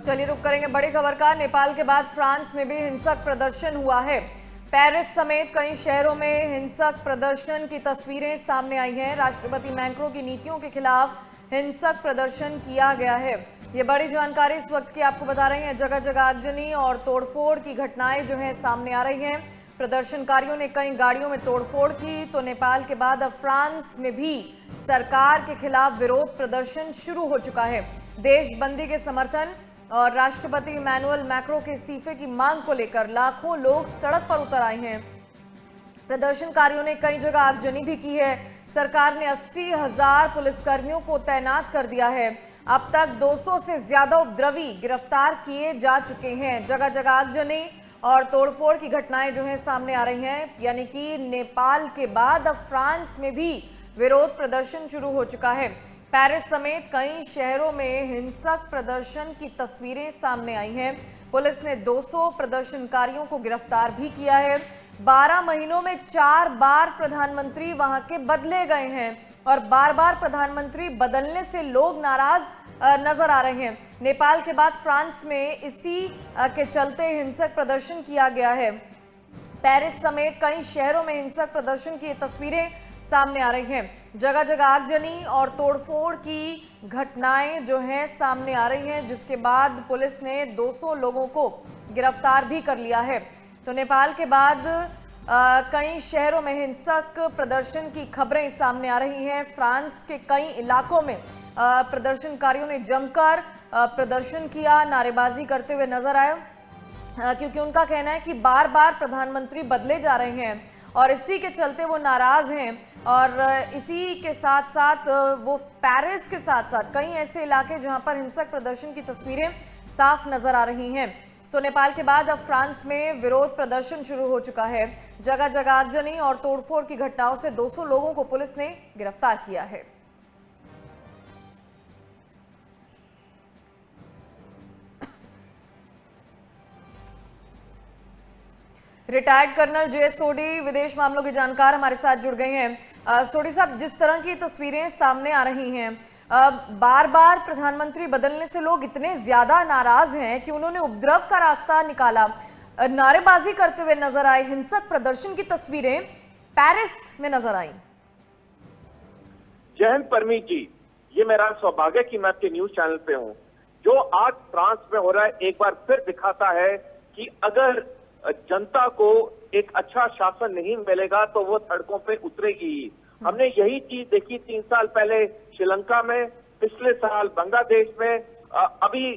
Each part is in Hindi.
चलिए रुक करेंगे बड़ी खबर का। नेपाल के बाद फ्रांस में भी हिंसक प्रदर्शन हुआ है। पेरिस समेत कई शहरों में हिंसक प्रदर्शन की तस्वीरें सामने आई हैं। राष्ट्रपति मैक्रों की नीतियों के खिलाफ हिंसक प्रदर्शन किया गया है। ये बड़ी जानकारी इस वक्त की आपको बता रहे हैं। जगह जगह आगजनी और तोड़फोड़ की घटनाएं जो है सामने आ रही हैं। प्रदर्शनकारियों ने कई गाड़ियों में तोड़फोड़ की। तो नेपाल के बाद अब फ्रांस में भी सरकार के खिलाफ विरोध प्रदर्शन शुरू हो चुका है। देशबंदी के समर्थन और राष्ट्रपति इमैनुअल मैक्रों के इस्तीफे की मांग को लेकर लाखों लोग सड़क पर उतर आए हैं। प्रदर्शनकारियों ने कई जगह आगजनी भी की है। सरकार ने 80,000 पुलिसकर्मियों को तैनात कर दिया है। अब तक 200 से ज्यादा उपद्रवी गिरफ्तार किए जा चुके हैं। जगह जगह आगजनी और तोड़फोड़ की घटनाएं जो है सामने आ रही हैं। यानी कि नेपाल के बाद अब फ्रांस में भी विरोध प्रदर्शन शुरू हो चुका है। पेरिस समेत कई शहरों में हिंसक प्रदर्शन की तस्वीरें सामने आई हैं। पुलिस ने 200 प्रदर्शनकारियों को गिरफ्तार भी किया है। 12 महीनों में 4 बार प्रधानमंत्री वहां के बदले गए हैं और बार बार प्रधानमंत्री बदलने से लोग नाराज नजर आ रहे हैं। नेपाल के बाद फ्रांस में इसी के चलते हिंसक प्रदर्शन किया गया है। पेरिस समेत कई शहरों में हिंसक प्रदर्शन की तस्वीरें सामने आ रही हैं। जगह जगह आगजनी और तोड़फोड़ की घटनाएं जो हैं सामने आ रही हैं, जिसके बाद पुलिस ने 200 लोगों को गिरफ्तार भी कर लिया है। तो नेपाल के बाद कई शहरों में हिंसक प्रदर्शन की खबरें सामने आ रही हैं। फ्रांस के कई इलाकों में प्रदर्शनकारियों ने जमकर प्रदर्शन किया, नारेबाजी करते हुए नजर आए, क्योंकि उनका कहना है कि बार बार प्रधानमंत्री बदले जा रहे हैं और इसी के चलते वो नाराज हैं। और इसी के साथ साथ वो पेरिस के साथ साथ कई ऐसे इलाके जहां पर हिंसक प्रदर्शन की तस्वीरें साफ नजर आ रही हैं। सो नेपाल के बाद अब फ्रांस में विरोध प्रदर्शन शुरू हो चुका है। जगह जगह आगजनी और तोड़फोड़ की घटनाओं से 200 लोगों को पुलिस ने गिरफ्तार किया है। Retired colonel JS. सोडी विदेश मामलों के जानकार हमारे साथ जुड़ गए हैं। सोडी साहब, जिस तरह की तस्वीरें सामने आ रही हैं, बार बार प्रधानमंत्री बदलने से लोग इतने ज्यादा नाराज हैं कि उन्होंने उपद्रव का रास्ता निकाला, नारेबाजी करते हुए नजर आए। हिंसक प्रदर्शन की तस्वीरें पेरिस में नजर आई। जय हिंद परमीत जी, ये मेरा सौभाग्य कि मैं आपके न्यूज चैनल पे हूँ। जो आज फ्रांस में हो रहा है एक बार फिर दिखाता है कि अगर जनता को एक अच्छा शासन नहीं मिलेगा तो वो सड़कों पे उतरेगी ही। हमने यही चीज देखी 3 साल पहले श्रीलंका में, पिछले साल बांग्लादेश में, अभी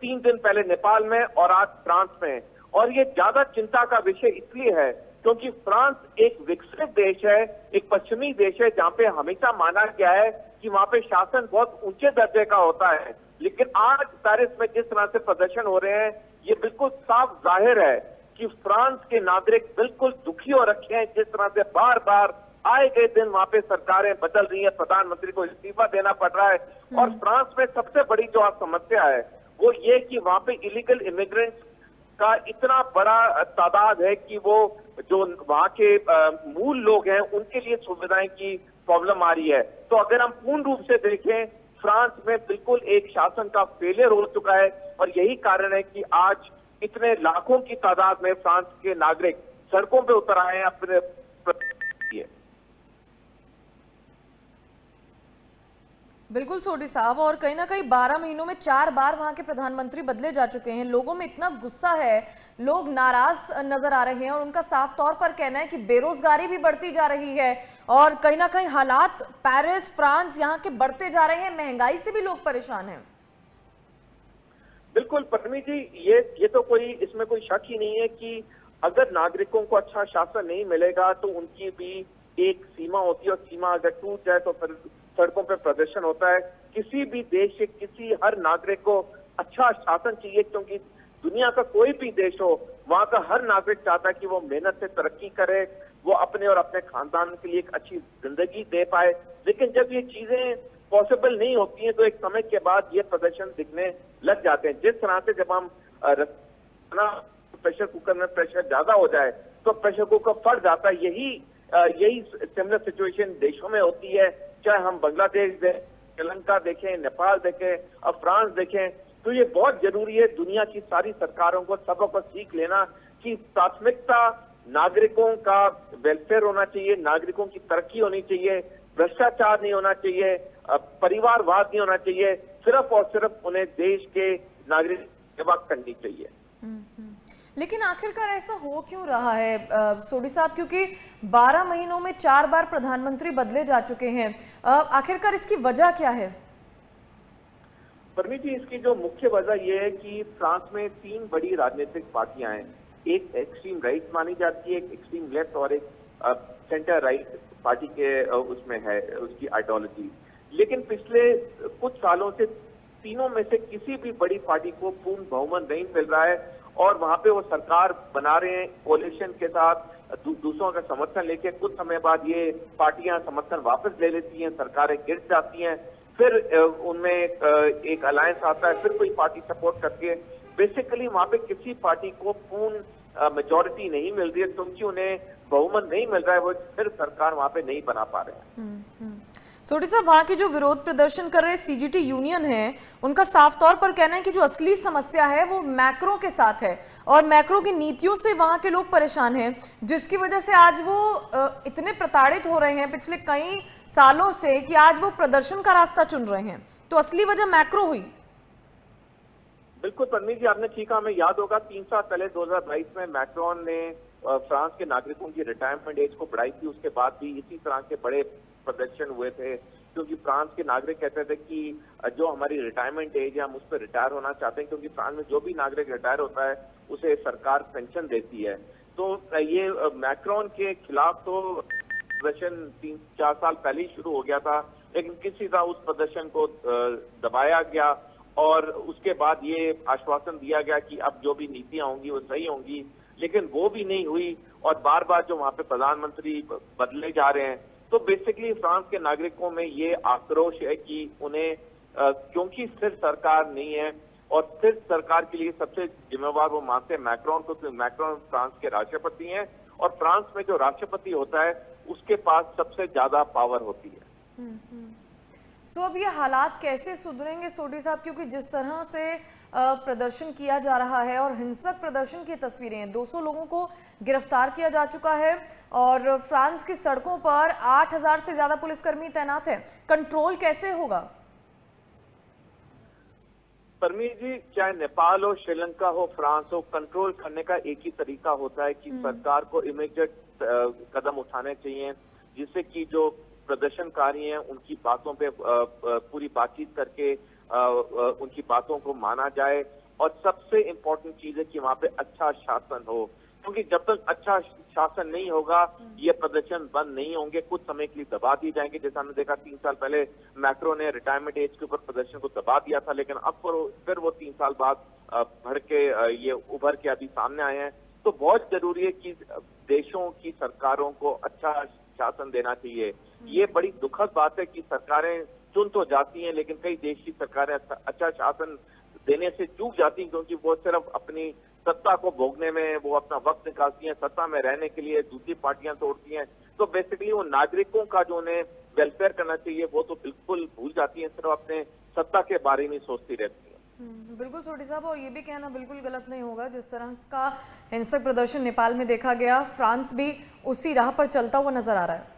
3 दिन पहले नेपाल में और आज फ्रांस में। और ये ज्यादा चिंता का विषय इसलिए है क्योंकि फ्रांस एक विकसित देश है, एक पश्चिमी देश है, जहाँ पे हमेशा माना गया है कि वहाँ पे शासन बहुत ऊंचे दर्जे का होता है। लेकिन आज पेरिस में जिस तरह से प्रदर्शन हो रहे हैं, ये बिल्कुल साफ जाहिर है कि फ्रांस के नागरिक बिल्कुल दुखी हो रखे हैं। जिस तरह से बार बार आए गए दिन वहां पे सरकारें बदल रही है, प्रधानमंत्री को इस्तीफा देना पड़ रहा है। और फ्रांस में सबसे बड़ी जो आज समस्या है वो ये कि वहां पे इलीगल इमिग्रेंट्स का इतना बड़ा तादाद है कि वो जो वहां के मूल लोग हैं उनके लिए सुविधाएं की प्रॉब्लम आ रही है। तो अगर हम पूर्ण रूप से देखें, फ्रांस में बिल्कुल एक शासन का फेलियर हो चुका है और यही कारण है कि आज इतने लाखों की तादाद में फ्रांस के नागरिक सड़कों पे उतर आए हैं अपने। बिल्कुल सोडी साहब, और कहीं ना कहीं 12 महीनों में 4 बार वहां के प्रधानमंत्री बदले जा चुके हैं। लोगों में इतना गुस्सा है, लोग नाराज नजर आ रहे हैं और उनका साफ तौर पर कहना है कि बेरोजगारी भी बढ़ती जा रही है और कहीं ना कहीं हालात पेरिस, फ्रांस यहाँ के बढ़ते जा रहे हैं। महंगाई से भी लोग परेशान हैं। बिल्कुल परमीत जी, ये तो कोई इसमें कोई शक ही नहीं है कि अगर नागरिकों को अच्छा शासन नहीं मिलेगा तो उनकी भी एक सीमा होती है और सीमा अगर टूट जाए तो फिर सड़कों पे प्रदर्शन होता है। किसी भी देश के किसी हर नागरिक को अच्छा शासन चाहिए, क्योंकि दुनिया का कोई भी देश हो वहां का हर नागरिक चाहता है कि वो मेहनत से तरक्की करे, वो अपने और अपने खानदान के लिए एक अच्छी जिंदगी दे पाए। लेकिन जब ये चीजें पॉसिबल नहीं होती हैं तो एक समय के बाद ये प्रदर्शन दिखने लग जाते हैं। जिस तरह से जब हम प्रेशर कुकर में प्रेशर ज्यादा हो जाए तो प्रेशर कुकर फट जाता है। यही सिमिलर सिचुएशन देशों में होती है, चाहे हम बांग्लादेश देखें, श्रीलंका देखें, नेपाल देखें, अब फ्रांस देखें। तो ये बहुत जरूरी है दुनिया की सारी सरकारों को सबक सीख लेना कि प्राथमिकता नागरिकों का वेलफेयर होना चाहिए, नागरिकों की तरक्की होनी चाहिए, भ्रष्टाचार नहीं होना चाहिए, परिवारवाद नहीं होना चाहिए, सिर्फ और सिर्फ उन्हें देश के नागरिक सेवा करनी चाहिए। लेकिन आखिरकार ऐसा हो क्यों रहा है सोडी साहब, क्योंकि 12 महीनों में 4 बार प्रधानमंत्री बदले जा चुके हैं, आखिरकार इसकी वजह क्या है? परमीत जी, इसकी जो मुख्य वजह यह है कि फ्रांस में 3 बड़ी राजनीतिक पार्टियां हैं। एक एक्सट्रीम राइट मानी जाती है, एक एक्सट्रीम लेफ्ट और एक सेंटर राइट पार्टी के उसमें है उसकी आइडियोलॉजी। लेकिन पिछले कुछ सालों से तीनों में से किसी भी बड़ी पार्टी को पूर्ण बहुमत नहीं मिल रहा है और वहां पे वो सरकार बना रहे हैं कोalition के साथ, दूसरों का समर्थन लेके। कुछ समय बाद ये पार्टियां समर्थन वापस ले लेती हैं, सरकारें गिर जाती हैं, फिर उनमें एक अलायंस आता है, फिर कोई पार्टी सपोर्ट करती है। बेसिकली वहां पे किसी पार्टी को पूर्ण मेजॉरिटी नहीं मिल रही है, क्योंकि उन्हें बहुमत नहीं मिल रहा है, वो फिर सरकार वहां पे नहीं बना पा रहे हैं। सोडी साहब, वहां के जो विरोध प्रदर्शन कर रहे सीजीटी यूनियन है, उनका साफ तौर पर कहना है कि जो असली समस्या है वो मैक्रो के साथ है और मैक्रो की नीतियों से वहां के लोग परेशान हैं, जिसकी वजह से आज वो इतने प्रताड़ित हो रहे हैं पिछले कई सालों से कि आज वो प्रदर्शन का रास्ता चुन रहे हैं। तो असली वजह मैक्रो हुई। बिल्कुल परमीत जी, आपने ठीक कहा। हमें याद होगा 3 साल पहले 2022 में मैक्रोन ने फ्रांस के नागरिकों की रिटायरमेंट एज को बढ़ाई थी। उसके बाद भी इसी तरह के बड़े प्रदर्शन हुए थे, क्योंकि फ्रांस के नागरिक कहते थे कि जो हमारी रिटायरमेंट एज है हम उस पर रिटायर होना चाहते हैं, क्योंकि फ्रांस में जो भी नागरिक रिटायर होता है उसे सरकार पेंशन देती है। तो ये मैक्रोन के खिलाफ तो प्रदर्शन 3-4 साल पहले ही शुरू हो गया था, लेकिन किसी तरह उस प्रदर्शन को दबाया गया और उसके बाद ये आश्वासन दिया गया कि अब जो भी नीतियां होंगी वो सही होंगी, लेकिन वो भी नहीं हुई और बार बार जो वहां पे प्रधानमंत्री बदले जा रहे हैं। तो बेसिकली फ्रांस के नागरिकों में ये आक्रोश है कि उन्हें क्योंकि स्थिर सरकार नहीं है और स्थिर सरकार के लिए सबसे जिम्मेवार वो मानते हैं मैक्रोन को, तो मैक्रोन फ्रांस के राष्ट्रपति हैं और फ्रांस में जो राष्ट्रपति होता है उसके पास सबसे ज्यादा पावर होती है। सो अब ये हालात कैसे सुधरेंगे सोडी साहब, क्योंकि जिस तरह से प्रदर्शन किया जा रहा है और हिंसक प्रदर्शन की तस्वीरें हैं, 200 लोगों को गिरफ्तार किया जा चुका है और फ्रांस की सड़कों पर 8000 से ज्यादा पुलिसकर्मी तैनात हैं, कंट्रोल कैसे होगा? परमीत जी, चाहे नेपाल हो, श्रीलंका हो, फ्रांस हो, कंट्रोल करने का एक ही तरीका होता है कि सरकार को इमीडिएट कदम उठाने चाहिए, जिससे कि जो प्रदर्शनकारी हैं उनकी बातों पे पूरी बातचीत करके उनकी बातों को माना जाए। और सबसे इम्पोर्टेंट चीज है कि वहां पे अच्छा शासन हो, क्योंकि जब तक अच्छा शासन नहीं होगा ये प्रदर्शन बंद नहीं होंगे, कुछ समय के लिए दबा दिए जाएंगे। जैसा हमने देखा 3 साल पहले मैक्रो ने रिटायरमेंट एज के ऊपर प्रदर्शन को दबा दिया था, लेकिन अब फिर वो 3 साल बाद भड़ के ये उभर के अभी सामने आए हैं। तो बहुत जरूरी है कि देशों की सरकारों को अच्छा शासन देना चाहिए। ये बड़ी दुखद बात है कि सरकारें चुन तो जाती हैं, लेकिन कई देश की सरकारें अच्छा शासन देने से चूक जाती हैं, क्योंकि वो सिर्फ अपनी सत्ता को भोगने में वो अपना वक्त निकालती हैं, सत्ता में रहने के लिए दूसरी पार्टियां तोड़ती हैं। तो बेसिकली वो नागरिकों का जो उन्हें वेलफेयर करना चाहिए वो तो बिल्कुल भूल जाती हैं, सिर्फ अपने सत्ता के बारे में सोचती रहती हैं। बिल्कुल सोडी साहब, और ये भी कहना बिल्कुल गलत नहीं होगा, जिस तरह का हिंसक प्रदर्शन नेपाल में देखा गया, फ्रांस भी उसी राह पर चलता हुआ नजर आ रहा है।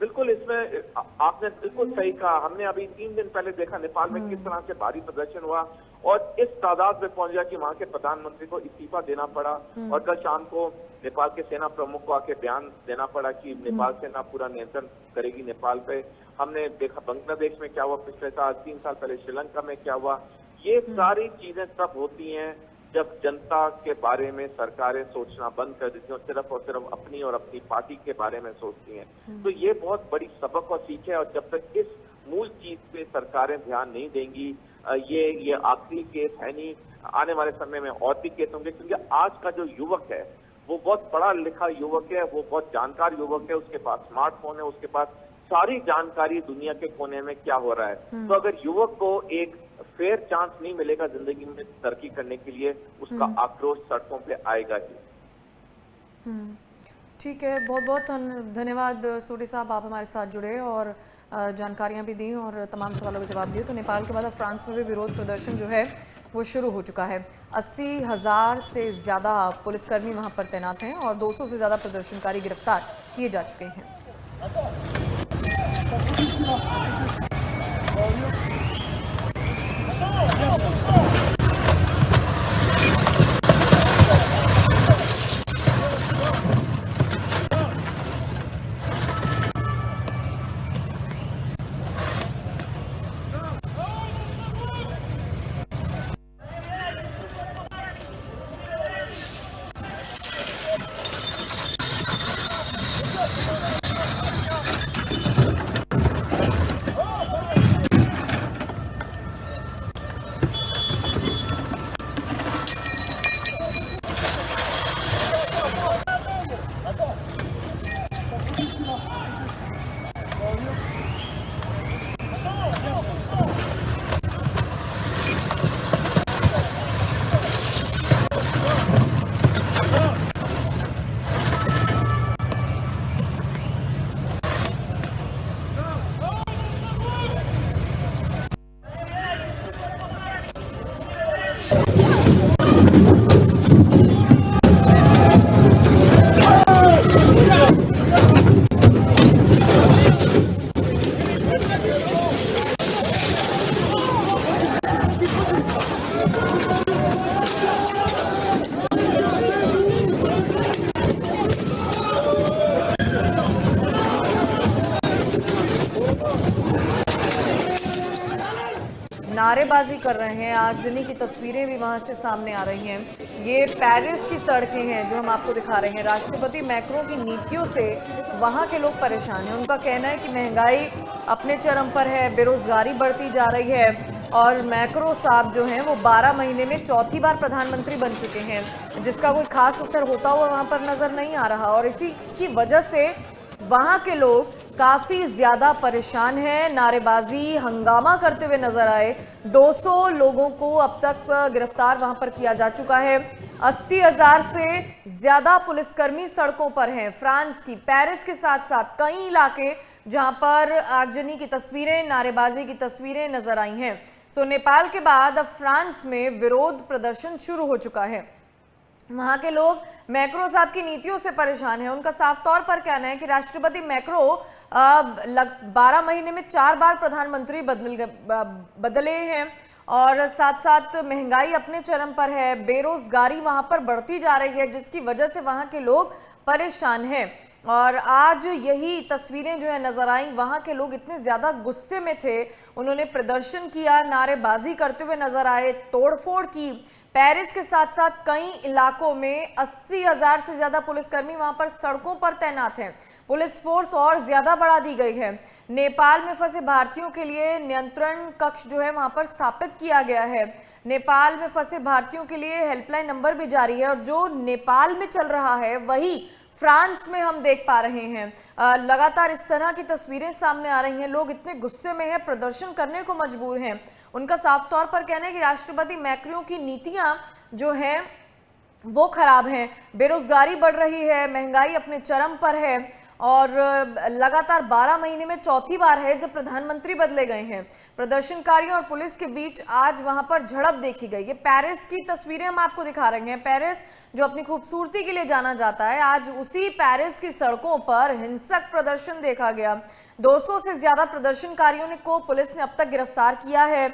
बिल्कुल, इसमें आपने बिल्कुल सही कहा। हमने अभी 3 दिन पहले देखा नेपाल में किस तरह से भारी प्रदर्शन हुआ और इस तादाद में पहुंच गया कि वहां के प्रधानमंत्री को इस्तीफा देना पड़ा और कल शाम को नेपाल के सेना प्रमुख को आके बयान देना पड़ा कि नेपाल सेना पूरा नियंत्रण करेगी नेपाल पे। हमने देखा बांग्लादेश में क्या हुआ पिछले साल, 3 साल पहले श्रीलंका में क्या हुआ। ये सारी चीजें तब होती हैं जब जनता के बारे में सरकारें सोचना बंद कर देती हैं और सिर्फ अपनी और अपनी पार्टी के बारे में सोचती हैं। तो ये बहुत बड़ी सबक और सीख है, और जब तक इस मूल चीज पे सरकारें ध्यान नहीं देंगी, ये आखिरी केस है नहीं, आने वाले समय में और भी केस होंगे। क्योंकि आज का जो युवक है वो बहुत पढ़ा लिखा युवक है, वो बहुत जानकार युवक है, उसके पास स्मार्टफोन है, उसके पास सारी जानकारी दुनिया के कोने में क्या हो रहा है। तो अगर युवक को एक फेयर चांस नहीं मिलेगा जिंदगी में तरक्की करने के लिए, उसका आक्रोश सड़कों पे आएगा ही। ठीक है, बहुत बहुत धन्यवाद सोढी साहब, आप हमारे साथ जुड़े और जानकारियां भी दी और तमाम सवालों के जवाब दिए। तो नेपाल के बाद अब फ्रांस में भी विरोध प्रदर्शन जो है वो शुरू हो चुका है। 80,000 से ज़्यादा पुलिसकर्मी वहां पर तैनात हैं और 200 से ज़्यादा प्रदर्शनकारी गिरफ्तार किए जा चुके हैं। नारेबाजी कर रहे हैं, आगजनी की तस्वीरें भी वहां से सामने आ रही हैं। ये पेरिस की सड़कें हैं जो हम आपको दिखा रहे हैं। राष्ट्रपति मैक्रों की नीतियों से वहां के लोग परेशान हैं। उनका कहना है कि महंगाई अपने चरम पर है, बेरोजगारी बढ़ती जा रही है और मैक्रो साहब जो हैं वो 12 महीने में चौथी बार प्रधानमंत्री बन चुके हैं, जिसका कोई खास असर होता हुआ वहां पर नजर नहीं आ रहा और इसी की वजह से वहां के लोग काफी ज्यादा परेशान हैं। नारेबाजी हंगामा करते हुए नजर आए। 200 लोगों को अब तक गिरफ्तार वहां पर किया जा चुका है। 80,000 से ज्यादा पुलिसकर्मी सड़कों पर हैं। फ्रांस की पेरिस के साथ साथ कई इलाके जहां पर आगजनी की तस्वीरें, नारेबाजी की तस्वीरें नजर आई हैं। सो नेपाल के बाद अब फ्रांस में विरोध प्रदर्शन शुरू हो चुका है। वहां के लोग मैक्रो साहब की नीतियों से परेशान हैं। उनका साफ तौर पर कहना है कि राष्ट्रपति मैक्रो 12 महीने में 4 बार प्रधानमंत्री बदले हैं और साथ साथ महंगाई अपने चरम पर है, बेरोजगारी वहां पर बढ़ती जा रही है, जिसकी वजह से वहां के लोग परेशान हैं। और आज यही तस्वीरें जो है नजर आई। वहां के लोग इतने ज्यादा गुस्से में थे, उन्होंने प्रदर्शन किया, नारेबाजी करते हुए नजर आए, तोड़फोड़ की। पेरिस के साथ साथ कई इलाकों में 80,000 से ज्यादा पुलिसकर्मी वहां पर सड़कों पर तैनात हैं। पुलिस फोर्स और ज्यादा बढ़ा दी गई है। नेपाल में फंसे भारतीयों के लिए नियंत्रण कक्ष जो है वहां पर स्थापित किया गया है। नेपाल में फंसे भारतीयों के लिए हेल्पलाइन नंबर भी जारी है और जो नेपाल में चल रहा है वही फ्रांस में हम देख पा रहे हैं। लगातार इस तरह की तस्वीरें सामने आ रही हैं। लोग इतने गुस्से में हैं, प्रदर्शन करने को मजबूर हैं। उनका साफ तौर पर कहना है कि राष्ट्रपति मैक्रों की नीतियां जो हैं वो खराब हैं। बेरोजगारी बढ़ रही है, महंगाई अपने चरम पर है और लगातार 12 महीने में चौथी बार है जब प्रधानमंत्री बदले गए हैं। प्रदर्शनकारियों और पुलिस के बीच आज वहां पर झड़प देखी गई। ये पेरिस की तस्वीरें हम आपको दिखा रहे हैं। पेरिस जो अपनी खूबसूरती के लिए जाना जाता है, आज उसी पेरिस की सड़कों पर हिंसक प्रदर्शन देखा गया। 200 से ज्यादा प्रदर्शनकारियों को पुलिस ने अब तक गिरफ्तार किया है।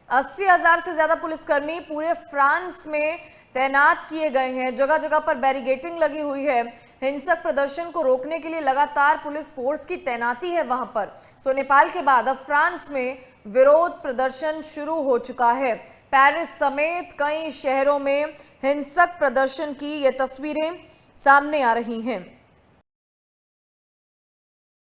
80,000 से ज्यादा पुलिसकर्मी पूरे फ्रांस में तैनात किए गए हैं। जगह जगह पर बैरिकेडिंग लगी हुई है। हिंसक प्रदर्शन को रोकने के लिए लगातार पुलिस फोर्स की तैनाती है वहां पर। सो नेपाल के बाद अब फ्रांस में विरोध प्रदर्शन शुरू हो चुका है। पेरिस समेत कई शहरों में हिंसक प्रदर्शन की ये तस्वीरें सामने आ रही हैं।